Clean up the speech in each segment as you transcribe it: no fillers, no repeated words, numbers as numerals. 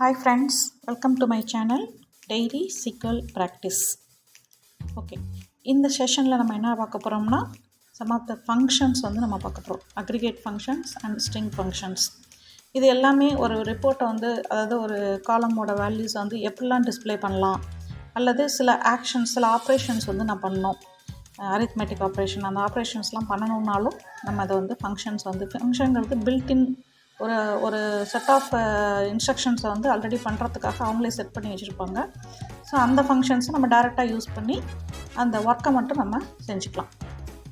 Hi friends, welcome to my channel Daily SQL Practice. Okay, இந்த செஷனில் நம்ம என்ன பார்க்க போகிறோம்னா some of the functions வந்து நம்ம பார்க்க போகிறோம். Aggregate functions and string functions. இது எல்லாமே ஒரு ரிப்போர்ட்டை வந்து அதாவது ஒரு காலமோட வேல்யூஸ் வந்து எப்படிலாம் டிஸ்பிளே பண்ணலாம் அல்லது சில ஆக்ஷன்ஸ் சில ஆப்ரேஷன்ஸ் வந்து நான் பண்ணோம் அரித்மெட்டிக் ஆப்ரேஷன் அந்த ஆப்ரேஷன்ஸ்லாம் பண்ணணுன்னாலும் நம்ம அதை வந்து ஃபங்க்ஷன்கிறது பில்டின் ஒரு செட் ஆஃப் இன்ஸ்ட்ரக்ஷன்ஸை வந்து ஆல்ரெடி பண்ணுறதுக்காக அவங்களே செட் பண்ணி வச்சுருப்பாங்க. ஸோ அந்த ஃபங்க்ஷன்ஸை நம்ம டைரெக்டாக யூஸ் பண்ணி அந்த ஒர்க்கை மட்டும் நம்ம செஞ்சுக்கலாம்.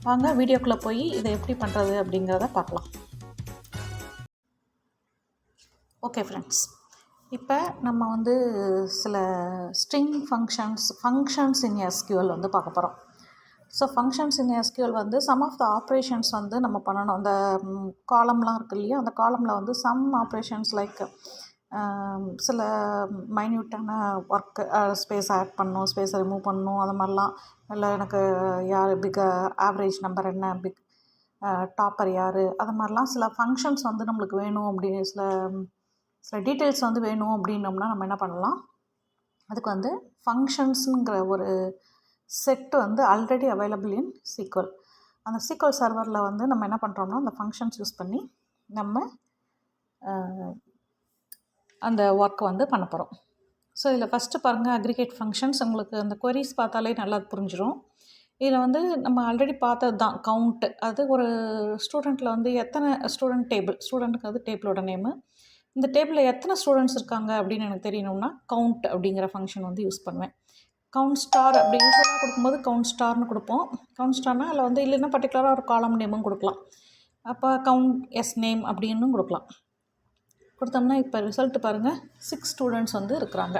வாங்க வீடியோக்குள்ளே போய் இதை எப்படி பண்ணுறது அப்படிங்கிறத பார்க்கலாம். ஓகே ஃப்ரெண்ட்ஸ், இப்போ நம்ம வந்து சில ஸ்ட்ரிங் ஃபங்க்ஷன்ஸ் இன் SQL வந்து பார்க்க போகிறோம். ஸோ ஃபங்க்ஷன்ஸ் இன் SQL வந்து சம் ஆஃப் த ஆப்ரேஷன்ஸ் வந்து நம்ம பண்ணணும். அந்த காலம்லாம் இருக்குது இல்லையா, அந்த காலமில் வந்து சம் ஆப்ரேஷன்ஸ் லைக் சில மைன்யூட்டான ஒர்க்கு ஸ்பேஸ் ஆட் பண்ணணும், ஸ்பேஸை ரிமூவ் பண்ணணும், அது மாதிரிலாம். இல்லை எனக்கு யார் ஆவரேஜ் நம்பர் என்ன, டாப்பர் யார், அது மாதிரிலாம் சில ஃபங்க்ஷன்ஸ் வந்து நம்மளுக்கு வேணும் அப்படின்னு சில டீட்டெயில்ஸ் வந்து வேணும் அப்படின்னோம்னா நம்ம என்ன பண்ணலாம், அதுக்கு வந்து ஃபங்க்ஷன்ஸுங்கிற ஒரு செட்டு வந்து ஆல்ரெடி அவைலபிள் இன் SQL. அந்த SQL சர்வரில் வந்து நம்ம என்ன பண்ணுறோம்னா அந்த ஃபங்க்ஷன்ஸ் யூஸ் பண்ணி நம்ம அந்த ஒர்க் வந்து பண்ண போகிறோம். ஸோ இதில் ஃபஸ்ட்டு பாருங்கள், அக்ரிகேட் ஃபங்க்ஷன்ஸ். உங்களுக்கு அந்த கொரிஸ் பார்த்தாலே நல்லா புரிஞ்சிடும். இதில் வந்து நம்ம ஆல்ரெடி பார்த்தது தான் கவுண்ட்டு. அது ஒரு ஸ்டூடெண்ட்டில் வந்து எத்தனை ஸ்டூடெண்ட்டுக்கு அது டேபிளோட நேமு. இந்த டேபிளில் எத்தனை ஸ்டூடெண்ட்ஸ் இருக்காங்க அப்படின்னு எனக்கு தெரியணும்னா கவுண்ட் அப்படிங்கிற ஃபங்க்ஷன் வந்து யூஸ் பண்ணுவேன். கவுண்ட் ஸ்டார் அப்படி யூஸ்வலாக கொடுக்கும்போது கவுண்ட் ஸ்டார்னு கொடுப்போம். கவுண்ட் ஸ்டார்னால் அதில் வந்து இல்லைன்னா பர்டிகுலராக ஒரு காலம் நேமும் கொடுக்கலாம். அப்போ கவுண்ட் நேம் அப்படின்னு கொடுக்கலாம். கொடுத்தோம்னா இப்போ ரிசல்ட் பாருங்கள், 6 ஸ்டூடெண்ட்ஸ் வந்து இருக்கிறாங்க.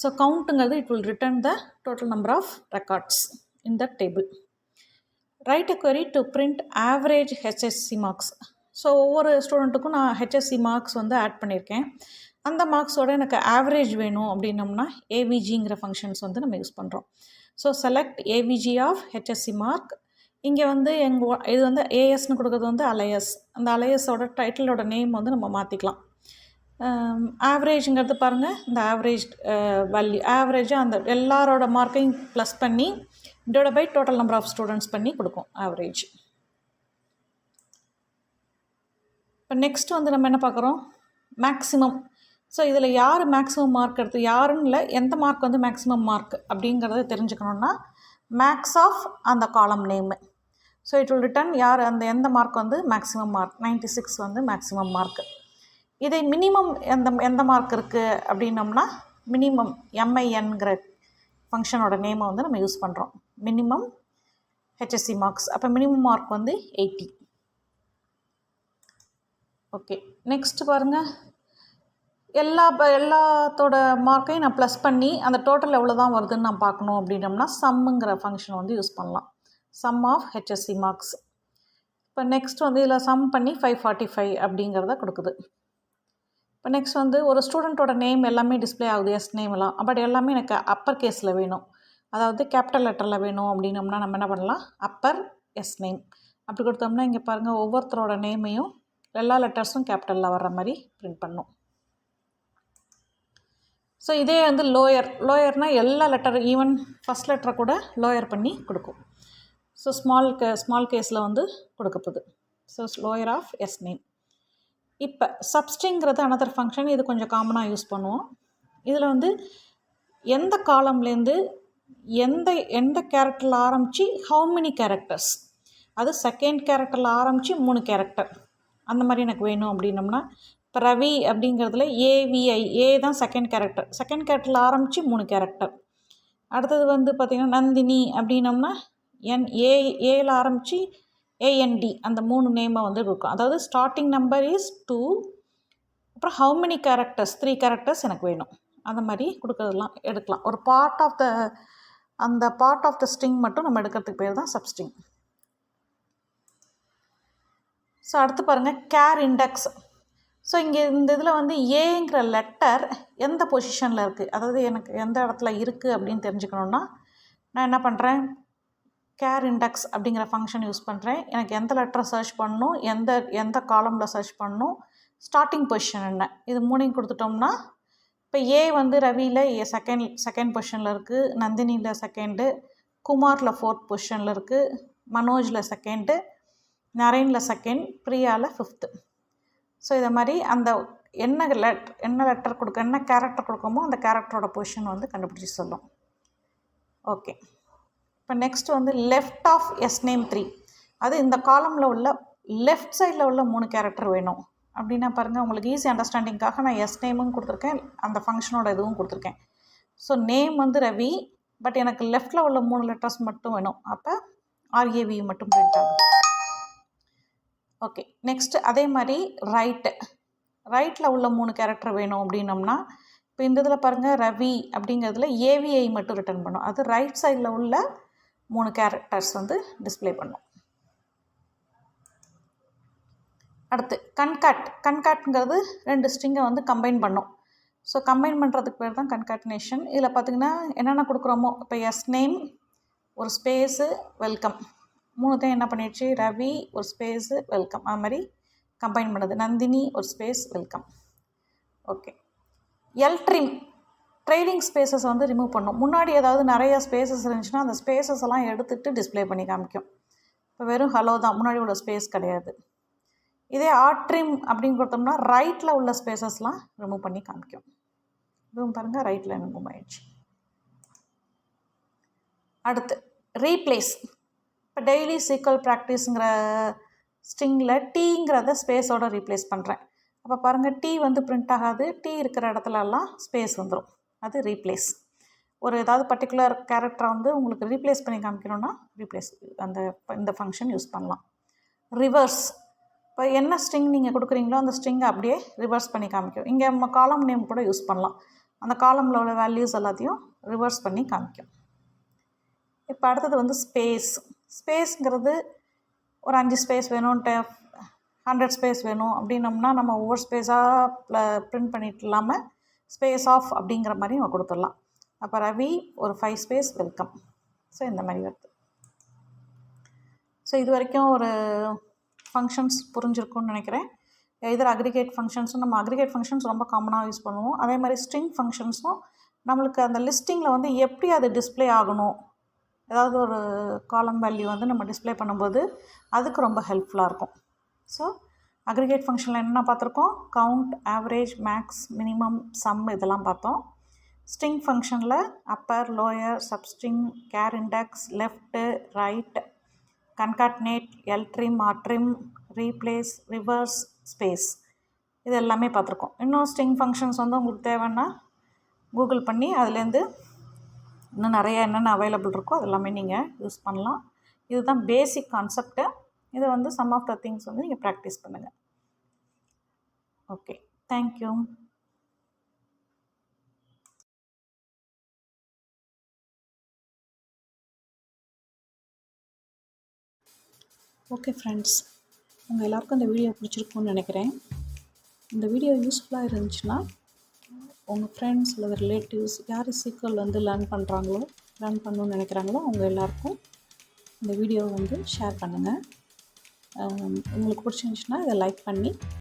ஸோ கவுண்ட்டுங்கிறது it will return the total number of records in the table. Write a query to print average HSC marks. So ஒவ்வொரு ஸ்டூடெண்ட்டுக்கும் நான் HSC மார்க்ஸ் வந்து ஆட் பண்ணியிருக்கேன். அந்த மார்க்ஸோட எனக்கு ஆவரேஜ் வேணும் அப்படின்னோம்னா ஏவிஜிங்கிற ஃபங்க்ஷன்ஸ் வந்து நம்ம யூஸ் பண்ணுறோம். So select AVG of HSC mark. இங்கே வந்து இது வந்து ஏஎஸ்னு கொடுக்குறது வந்து அலையஸ். அந்த அலையஸோட டைட்டிலோட நேம் வந்து நம்ம மாற்றிக்கலாம். ஆவரேஜுங்கிறது பாருங்கள், இந்த ஆவரேஜ் வேல்யூ ஆவரேஜாக அந்த எல்லாரோட மார்க்கையும் ப்ளஸ் பண்ணி divide by total number of students பண்ணி கொடுக்கும் ஆவரேஜ். இப்போ நெக்ஸ்ட் வந்து நம்ம என்ன பார்க்குறோம், மேக்ஸிமம். ஸோ இதில் யார் மேக்ஸிமம் மார்க் எடுத்து யாருன்னு இல்லை, எந்த மார்க் வந்து மேக்ஸிமம் மார்க் அப்படிங்கிறத தெரிஞ்சுக்கணுன்னா மேக்ஸ் ஆஃப் அந்த காலம் name. So it will return யார் அந்த எந்த மார்க் வந்து மேக்ஸிமம் மார்க். 96 வந்து மேக்ஸிமம் மார்க்கு. இதை மினிமம் எந்த மார்க் இருக்குது அப்படின்னோம்னா மினிமம் MINங்கிற ஃபங்க்ஷனோட நேமை வந்து நம்ம யூஸ் பண்ணுறோம். Minimum HSC marks. அப்போ மினிமம் மார்க் வந்து 80. ஓகே, நெக்ஸ்ட்டு பாருங்கள், எல்லாத்தோட மார்க்கையும் நான் ப்ளஸ் பண்ணி அந்த டோட்டல் எவ்வளோ தான் வருதுன்னு நான் பார்க்கணும் அப்படின்னோம்னா சம்முங்கிற ஃபங்க்ஷன் வந்து யூஸ் பண்ணலாம். Sum of HSC marks. இப்போ நெக்ஸ்ட் வந்து இதில் சம் பண்ணி 545 அப்படிங்கிறத கொடுக்குது. இப்போ நெக்ஸ்ட் வந்து ஒரு ஸ்டூடெண்ட்டோட நேம் எல்லாமே டிஸ்பிளே ஆகுது, நேம்லாம். பட் எல்லாமே எனக்கு அப்பர் கேஸில் வேணும், அதாவது கேபிட்டல் லெட்டரில் வேணும் அப்படின்னோம்னா நம்ம என்ன பண்ணலாம், அப்பர் நேம் அப்படி கொடுத்தோம்னா இங்கே பாருங்கள், ஒவ்வொருத்தரோட நேமையும் எல்லா லெட்டர்ஸும் கேபிட்டலில் வர்ற மாதிரி பிரிண்ட் பண்ணும். ஸோ இதே வந்து லோயர்னால் எல்லா லெட்டரும் ஈவன் ஃபஸ்ட் லெட்டரை கூட லோயர் பண்ணி கொடுக்கும். ஸோ ஸ்மால் கேஸில் வந்து கொடுக்கப்போகுது. So lower of name. இப்போ சப்ஸ்ட்ரிங்கிறது அனதர் ஃபங்க்ஷன். இது கொஞ்சம் காமனாக யூஸ் பண்ணுவோம். இதில் வந்து எந்த காலம்லேருந்து எந்த கேரக்டரில் ஆரம்பித்து ஹவு மெனி கேரக்டர்ஸ், அது செகண்ட் கேரக்டரில் ஆரம்பித்து 3 கேரக்டர் அந்த மாதிரி எனக்கு வேணும் அப்படின்னோம்னா இப்போ ரவி அப்படிங்கிறதுல AVI, ஏ தான் செகண்ட் கேரக்டரில் ஆரம்பித்து 3 கேரக்டர். அடுத்தது வந்து பார்த்திங்கன்னா நந்தினி அப்படின்னோம்னா ஏல ஆரம்பித்து AND அந்த 3 நேமை வந்து இருக்கும். அதாவது ஸ்டார்டிங் நம்பர் இஸ் 2, அப்புறம் ஹவு மெனி கேரக்டர்ஸ் 3 கேரக்டர்ஸ் எனக்கு வேணும். அந்த மாதிரி கொடுக்கறதெல்லாம் எடுக்கலாம். ஒரு அந்த பார்ட் ஆஃப் த ஸ்ட்ரிங் மட்டும் நம்ம எடுக்கிறதுக்கு பேர் தான் சப்ஸ்ட்ரிங். ஸோ அடுத்து பாருங்கள், கேர் இண்டெக்ஸ். ஸோ இங்கே இந்த இதில் வந்து ஏங்கிற லெட்டர் எந்த பொசிஷனில் இருக்குது, அதாவது எனக்கு எந்த இடத்துல இருக்குது அப்படின்னு தெரிஞ்சுக்கணுன்னா நான் என்ன பண்ணுறேன், கேர் இண்டெக்ஸ் அப்படிங்கிற ஃபங்க்ஷன் யூஸ் பண்ணுறேன். எனக்கு எந்த லெட்டரை சர்ச் பண்ணணும், எந்த காலமில் சர்ச் பண்ணணும், ஸ்டார்டிங் பொசிஷன் என்ன, இது 3 கொடுத்துட்டோம்னா இப்போ ஏ வந்து ரவியில் செகண்ட் பொசிஷனில் இருக்குது, நந்தினியில் செகண்டு, குமாரில் 4th பொசிஷனில் இருக்குது, மனோஜில் செகண்டு, நரேனில் செகண்ட், பிரியாவில் 5th. ஸோ இதை மாதிரி அந்த என்ன லெட்டர் கொடுக்க என்ன கேரக்டர் கொடுக்கமோ அந்த கேரக்டரோட பொசிஷன் வந்து கண்டுபிடிச்சி சொல்லும். ஓகே, இப்போ நெக்ஸ்ட் வந்து லெஃப்ட் ஆஃப் எஸ் நேம் 3. அது இந்த காலமில் உள்ள லெஃப்ட் சைடில் உள்ள 3 கேரக்டர் வேணும் அப்படின்னா பாருங்கள், உங்களுக்கு ஈஸி அண்டர்ஸ்டாண்டிங்காக நான் எஸ் நேமும் கொடுத்துருக்கேன், அந்த ஃபங்க்ஷனோட இதுவும் கொடுத்துருக்கேன். ஸோ நேம் வந்து ரவி, பட் எனக்கு லெஃப்டில் உள்ள 3 லெட்டர்ஸ் மட்டும் வேணும். அப்போ RAV மட்டும் பிரிண்ட் ஆகுது. ஓகே, நெக்ஸ்ட்டு அதே மாதிரி ரைட்டில் உள்ள 3 கேரக்டர் வேணும் அப்படின்னோம்னா, இப்போ இந்த இதில் பாருங்கள் ரவி அப்படிங்கிறதுல AVI மட்டும் ரிட்டர்ன் பண்ணும். அது ரைட் சைடில் உள்ள 3 கேரக்டர்ஸ் வந்து டிஸ்பிளே பண்ணும். அடுத்து கன்காட்ங்கிறது 2 ஸ்ட்ரிங்கை வந்து கம்பைன் பண்ணும். ஸோ கம்பைன் பண்ணுறதுக்கு பேர் தான் கன்காட்டினேஷன். இதில் பார்த்திங்கன்னா என்னென்ன கொடுக்குறோமோ, இப்போ எஸ் நேம் ஒரு ஸ்பேஸு வெல்கம், 3த்தையும் என்ன பண்ணிடுச்சு, ரவி ஒரு ஸ்பேஸு வெல்கம், அது மாதிரி கம்பைன் பண்ணுது. நந்தினி ஒரு space welcome. Okay, trailing spaces வந்து ரிமூவ் பண்ணும். முன்னாடி ஏதாவது நிறைய ஸ்பேசஸ் இருந்துச்சுன்னா அந்த ஸ்பேசஸ் எல்லாம் எடுத்துகிட்டு டிஸ்பிளே பண்ணி காமிக்கும். இப்போ வெறும் ஹலோ தான், முன்னாடி உள்ள ஸ்பேஸ் கிடையாது. இதே ஆட்ரிம் அப்படின்னு கொடுத்தோம்னா ரைட்டில் உள்ள ஸ்பேசஸ்லாம் ரிமூவ் பண்ணி காமிக்கும். இதுவும் பாருங்கள் ரைட்டில் ரிமூவ் ஆயிடுச்சு. அடுத்து ரீப்ளேஸ். இப்போ டெய்லி சீக்வல் ப்ராக்டிஸுங்கிற ஸ்ட்ரிங்கில் டீங்கிறத ஸ்பேஸோடு ரீப்ளேஸ் பண்ணுறேன். அப்போ பாருங்கள் டீ வந்து பிரிண்ட் ஆகாது, டீ இருக்கிற இடத்துலலாம் ஸ்பேஸ் வந்துடும். அது ரீப்ளேஸ். ஒரு ஏதாவது பர்டிகுலர் கேரக்டரை வந்து உங்களுக்கு ரீப்ளேஸ் பண்ணி காமிக்கணும்னா இந்த ஃபங்க்ஷன் யூஸ் பண்ணலாம். ரிவர்ஸ். இப்போ என்ன ஸ்ட்ரிங் நீங்கள் கொடுக்குறீங்களோ அந்த ஸ்ட்ரிங்கை அப்படியே ரிவர்ஸ் பண்ணி காமிக்கும். இங்கே நம்ம காலம் நேம் கூட யூஸ் பண்ணலாம். அந்த காலமில் உள்ள வேல்யூஸ் எல்லாத்தையும் ரிவர்ஸ் பண்ணி காமிக்கும். இப்போ அடுத்தது வந்து ஸ்பேஸுங்கிறது ஒரு 5 ஸ்பேஸ் வேணும், 100 ஸ்பேஸ் வேணும் அப்படின்னோம்னா நம்ம ஒவ்வொரு ஸ்பேஸாக பிரிண்ட் பண்ணிட்டு இல்லாமல் ஸ்பேஸ் ஆஃப் அப்படிங்கிற மாதிரி நம்ம கொடுத்துடலாம். அப்போ ரவி ஒரு 5 ஸ்பேஸ் வெல்கம். ஸோ இந்த மாதிரி வருது. ஸோ இது வரைக்கும் ஒரு ஃபங்க்ஷன்ஸ் புரிஞ்சிருக்கும்னு நினைக்கிறேன். இதர் அக்ரிகேட் ஃபங்க்ஷன்ஸும் நம்ம அக்ரிகேட் ஃபங்க்ஷன்ஸ் ரொம்ப காமனாக யூஸ் பண்ணுவோம். அதே மாதிரி ஸ்ட்ரிங் ஃபங்க்ஷன்ஸும் நம்மளுக்கு அந்த லிஸ்டிங்கில் வந்து எப்படி அது டிஸ்பிளே ஆகணும், ஏதாவது ஒரு காலம் வேல்யூ வந்து நம்ம டிஸ்பிளே பண்ணும்போது அதுக்கு ரொம்ப ஹெல்ப்ஃபுல்லாக இருக்கும். ஸோ அக்ரிகேட் ஃபங்க்ஷனில் என்ன பார்த்துருக்கோம், count, average, max, minimum, sum இதெல்லாம் பார்த்தோம். ஸ்ட்ரிங் ஃபங்க்ஷனில் upper, lower, substring, char index, left, right, concatenate, ltrim, rtrim, replace, reverse, space இது எல்லாமே பார்த்துருக்கோம். இன்னும் ஸ்ட்ரிங் ஃபங்க்ஷன்ஸ் வந்து உங்களுக்கு தேவைன்னா கூகுள் பண்ணி அதுலேருந்து இன்னும் நிறைய என்னென்ன அவைலபிள் இருக்கோ அது எல்லாமே நீங்கள் யூஸ் பண்ணலாம். இதுதான் பேசிக் கான்செப்ட்டு. இதை வந்து சம் ஆஃப் த திங்ஸ் வந்து நீங்கள் ப்ராக்டிஸ் பண்ணுங்கள். Okay, thank you. ஓகே ஃப்ரெண்ட்ஸ், உங்கள் எல்லாருக்கும் இந்த வீடியோ பிடிச்சிருக்குன்னு நினைக்கிறேன். இந்த வீடியோ யூஸ்ஃபுல்லாக இருந்துச்சுன்னா உங்கள் ஃப்ரெண்ட்ஸ் அல்லது ரிலேட்டிவ்ஸ் யார் சீக்வல் வந்து லேர்ன் பண்ணணும்னு நினைக்கிறாங்களோ அவங்க எல்லாருக்கும் இந்த வீடியோவை வந்து ஷேர் பண்ணுங்கள். உங்களுக்கு பிடிச்சிருந்துச்சுன்னா இதை லைக் பண்ணி